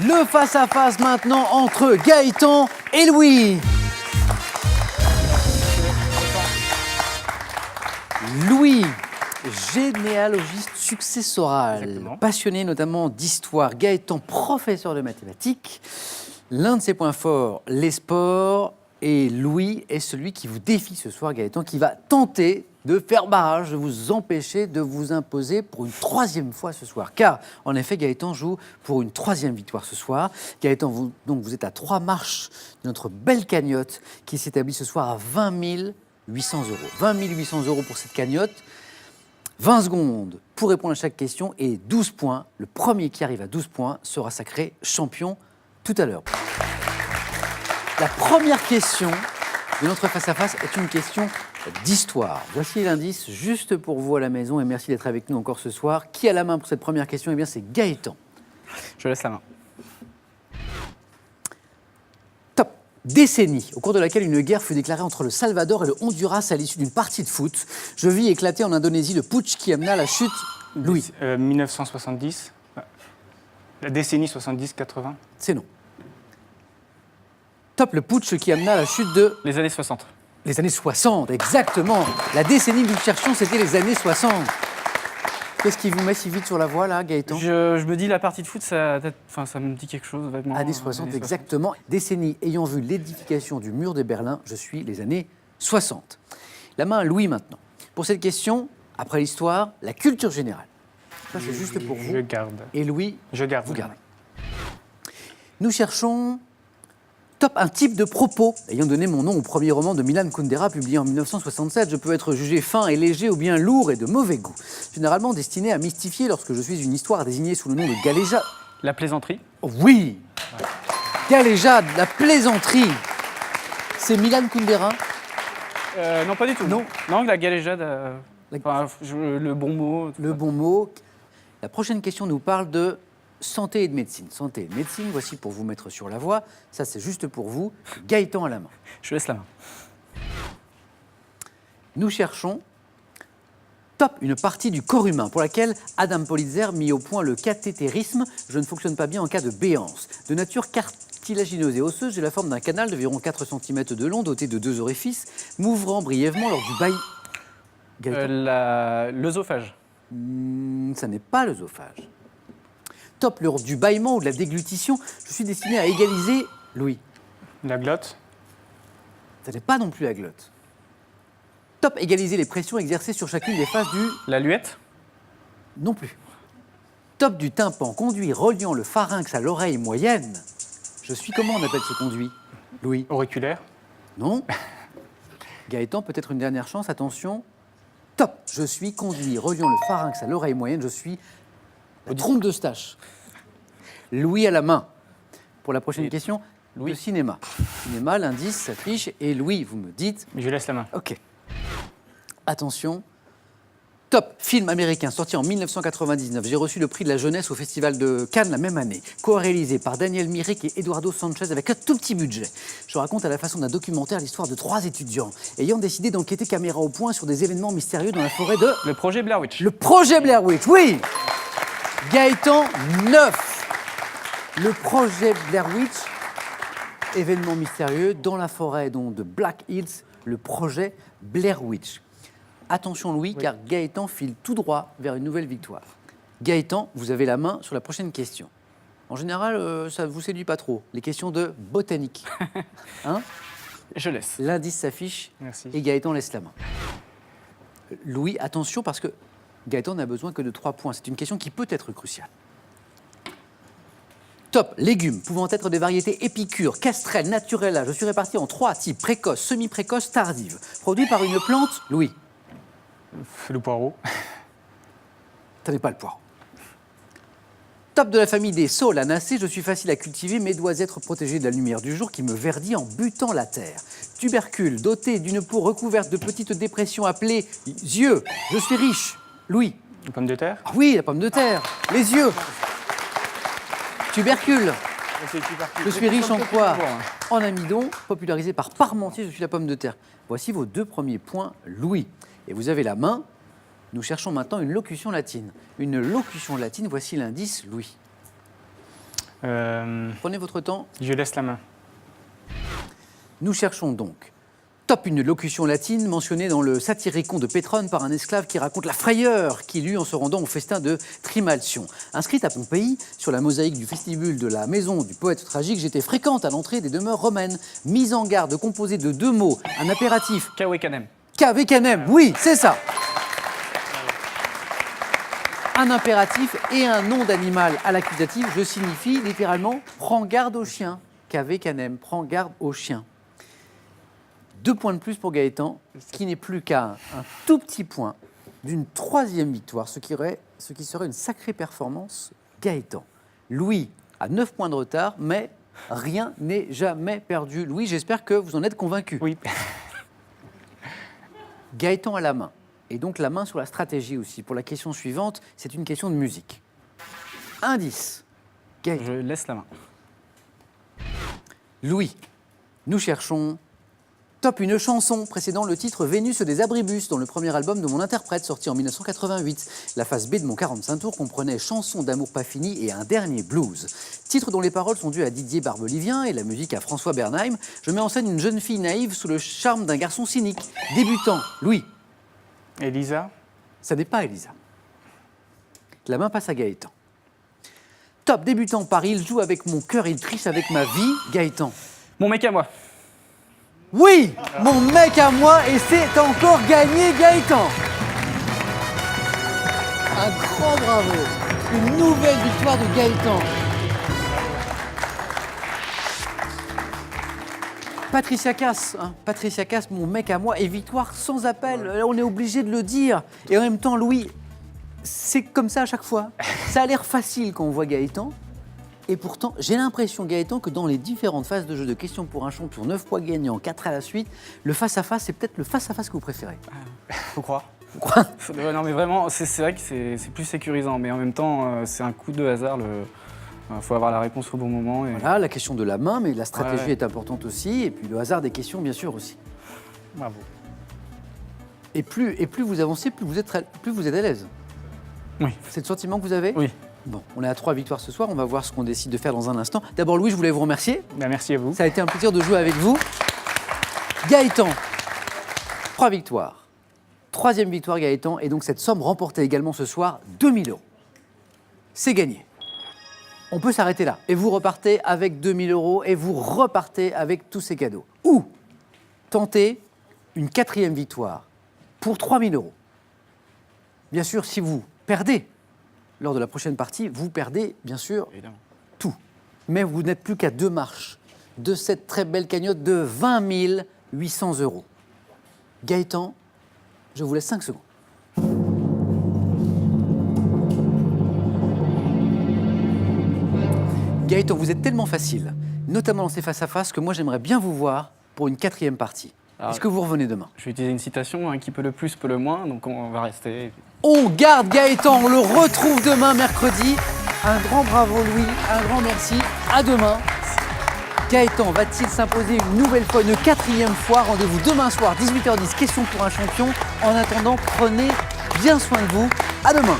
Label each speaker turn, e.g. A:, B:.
A: Le face-à-face maintenant entre Gaëtan et Louis. Louis, généalogiste successoral,
B: Exactement.
A: passionné notamment d'histoire. Gaëtan, professeur de mathématiques. L'un de ses points forts, les sports. Et Louis est celui qui vous défie ce soir, Gaëtan, qui va tenter de faire barrage, de vous empêcher de vous imposer pour une troisième fois ce soir. Car, en effet, Gaëtan joue pour une troisième victoire ce soir. Gaëtan, vous êtes à 3 marches de notre belle cagnotte qui s'établit ce soir à 20 800 euros. 20 800 euros pour cette cagnotte. 20 secondes pour répondre à chaque question et 12 points. Le premier qui arrive à 12 points sera sacré champion tout à l'heure. La première question de notre face-à-face est une question d'histoire. Voici l'indice juste pour vous à la maison et merci d'être avec nous encore ce soir. Qui a la main pour cette première question? Eh bien, c'est Gaëtan.
B: Je laisse la main.
A: Top. Décennie au cours de laquelle une guerre fut déclarée entre le Salvador et le Honduras à l'issue d'une partie de foot. Je vis éclater en Indonésie le putsch qui amena à la chute. Louis.
B: 1970. La décennie 70-80.
A: C'est non. Top, le putsch qui amena à la chute de...
B: Les années 60.
A: Les années 60, exactement. La décennie que nous cherchions, c'était les années 60. Qu'est-ce qui vous met si vite sur la voie, là, Gaëtan?
B: Je me dis, la partie de foot, ça me dit quelque chose vaguement.
A: Années 60, exactement. Décennie ayant vu l'édification du mur de Berlin, je suis les années 60. La main à Louis maintenant. Pour cette question, après l'histoire, la culture générale. Ça, c'est juste pour vous.
B: Je garde.
A: Et Louis,
B: Je garde.
A: vous gardez. Nous cherchons... Top, un type de propos ayant donné mon nom au premier roman de Milan Kundera publié en 1967. Je peux être jugé fin et léger ou bien lourd et de mauvais goût. Généralement destiné à mystifier lorsque je suis une histoire désignée sous le nom de galéjade.
B: La plaisanterie.
A: Oh, oui, galéjade, la plaisanterie. C'est Milan Kundera.
B: Non, pas du tout.
A: Non.
B: Non, la galéjade.
A: La-
B: Le bon mot.
A: Le bon mot. La prochaine question nous parle de santé et de médecine. Santé et de médecine, voici pour vous mettre sur la voie. Ça, c'est juste pour vous. Gaëtan à la main.
B: Je laisse la main.
A: Nous cherchons, top, une partie du corps humain pour laquelle Adam Politzer mit au point le cathétérisme. Je ne fonctionne pas bien en cas de béance. De nature cartilagineuse et osseuse, j'ai la forme d'un canal d'environ 4 cm de long, doté de 2 orifices, m'ouvrant brièvement lors du bail. Gaëtan.
B: L'œsophage.
A: Ça n'est pas l'œsophage. Top, lors du bâillement ou de la déglutition, je suis destiné à égaliser Louis.
B: La glotte.
A: Ça n'est pas non plus la glotte. Top, égaliser les pressions exercées sur chacune des faces du...
B: La luette.
A: Non plus. Top du tympan, conduit reliant le pharynx à l'oreille moyenne. Je suis comment on appelle ce conduit? Louis.
B: Auriculaire.
A: Non. Gaëtan, peut-être une dernière chance, attention. Top, je suis conduit reliant le pharynx à l'oreille moyenne, je suis la trompe d'Eustache. Louis à la main. Pour la prochaine question,
B: Louis.
A: le cinéma. Cinéma, l'indice s'affiche et Louis, vous me dites...
B: Je laisse la main.
A: Ok. Attention. Top, film américain sorti en 1999. J'ai reçu le prix de la jeunesse au Festival de Cannes la même année. Co-réalisé par Daniel Myrick et Eduardo Sanchez avec un tout petit budget. Je raconte à la façon d'un documentaire l'histoire de 3 étudiants ayant décidé d'enquêter caméra au point sur des événements mystérieux dans la forêt de...
B: Le projet Blair Witch.
A: Le projet Blair Witch, oui. Gaëtan, 9. Le projet Blair Witch, événement mystérieux dans la forêt donc, de Black Hills, le projet Blair Witch. Attention Louis, car Gaëtan file tout droit vers une nouvelle victoire. Gaëtan, vous avez la main sur la prochaine question. En général, ça ne vous séduit pas trop, les questions de botanique. Hein?
B: Je laisse.
A: L'indice s'affiche
B: Merci.
A: et Gaëtan laisse la main. Louis, attention parce que Gaëtan n'a besoin que de 3 points. C'est une question qui peut être cruciale. Top, légumes, pouvant être des variétés épicures, castrelles, naturella. Je suis réparti en 3 types, précoce, semi-précoce, tardive. Produit par une plante, Louis.
B: Le poireau.
A: Ça n'est pas le poireau. Top de la famille des solanacées, je suis facile à cultiver mais dois être protégé de la lumière du jour qui me verdit en butant la terre. Tubercule, doté d'une peau recouverte de petites dépressions appelées yeux. Je suis riche. Louis.
B: Une pomme de terre.
A: Ah oui, la pomme de terre. Les yeux. Tubercule. Je suis riche en quoi? En amidon, popularisé par Parmentier, je suis la pomme de terre. Voici vos 2 premiers points, Louis. Et vous avez la main. Nous cherchons maintenant une locution latine. Une locution latine, voici l'indice, Louis. Prenez votre temps.
B: Je laisse la main.
A: Nous cherchons donc. Top, une locution latine mentionnée dans le Satyricon de Pétrone par un esclave qui raconte la frayeur qu'il eut en se rendant au festin de Trimalcion. Inscrite à Pompéi, sur la mosaïque du vestibule de la maison du poète tragique, j'étais fréquente à l'entrée des demeures romaines. Mise en garde composée de 2 mots, un impératif.
B: Kawe Kanem.
A: Cave canem, oui, c'est ça. Un impératif et un nom d'animal à l'accusatif, je signifie littéralement « prends garde au chien ». Cave canem, prends garde au chien. 2 points de plus pour Gaëtan, qui n'est plus qu'à un tout petit point d'une 3e victoire, ce qui serait une sacrée performance. Gaëtan. Louis a 9 points de retard, mais rien n'est jamais perdu. Louis, j'espère que vous en êtes convaincu.
B: Oui.
A: Gaëtan a la main, et donc la main sur la stratégie aussi. Pour la question suivante, c'est une question de musique. Indice. Gaëtan.
B: Je laisse la main.
A: Louis, nous cherchons Top, une chanson précédant le titre Vénus des Abribus, dans le premier album de mon interprète, sorti en 1988. La phase B de mon 45 tours comprenait Chanson d'amour pas fini et un dernier blues. Titre dont les paroles sont dues à Didier Barbelivien et la musique à François Bernheim. Je mets en scène une jeune fille naïve sous le charme d'un garçon cynique. Débutant, Louis.
B: Elisa.
A: Ça n'est pas Elisa. La main passe à Gaëtan. Top, débutant, Paris, il joue avec mon cœur, il triche avec ma vie. Gaëtan.
B: Mon mec à moi.
A: Oui, mon mec à moi, et c'est encore gagné, Gaëtan. Un grand bravo. Une nouvelle victoire de Gaëtan. Patricia Cass, Patricia Cass, mon mec à moi, et victoire sans appel. On est obligé de le dire. Et en même temps, Louis, c'est comme ça à chaque fois. Ça a l'air facile quand on voit Gaëtan. Et pourtant, j'ai l'impression, Gaëtan, que dans les différentes phases de jeu de questions pour un champion, 9 points gagnants, 4 à la suite, le face-à-face, c'est peut-être le face-à-face que vous préférez.
B: Faut croire.
A: Vous croyez ?
B: Non mais vraiment, c'est vrai que c'est plus sécurisant, mais en même temps, c'est un coup de hasard. Il faut avoir la réponse au bon moment. Et...
A: Voilà, la question de la main, mais la stratégie
B: Ouais.
A: est importante aussi, et puis le hasard des questions, bien sûr, aussi.
B: Bravo.
A: Et plus vous avancez, plus vous êtes à l'aise.
B: Oui.
A: C'est le sentiment que vous avez ?
B: Oui.
A: Bon, on est à 3 victoires ce soir, on va voir ce qu'on décide de faire dans un instant. D'abord, Louis, je voulais vous remercier.
B: Ben, merci à vous.
A: Ça a été un plaisir de jouer avec vous. Gaëtan, 3 victoires. 3e victoire, Gaëtan, et donc cette somme remportée également ce soir, 2000 €. C'est gagné. On peut s'arrêter là. Et vous repartez avec 2000 € et vous repartez avec tous ces cadeaux. Ou tenter une 4e victoire pour 3000 €. Bien sûr, si vous perdez lors de la prochaine partie, vous perdez, bien sûr,
B: Évidemment.
A: tout. Mais vous n'êtes plus qu'à 2 marches de cette très belle cagnotte de 20 800 €. Gaëtan, je vous laisse 5 secondes. Gaëtan, vous êtes tellement facile, notamment dans ces face-à-face, que moi j'aimerais bien vous voir pour une 4e partie.
B: Alors,
A: Est-ce que vous revenez demain ?
B: Je vais utiliser une citation, qui peut le plus, peut le moins, donc on va rester.
A: On garde Gaëtan, on le retrouve demain, mercredi. Un grand bravo Louis, un grand merci. À demain. Gaëtan va-t-il s'imposer une nouvelle fois, une 4e fois ? Rendez-vous demain soir, 18h10, question pour un champion. En attendant, prenez bien soin de vous. À demain.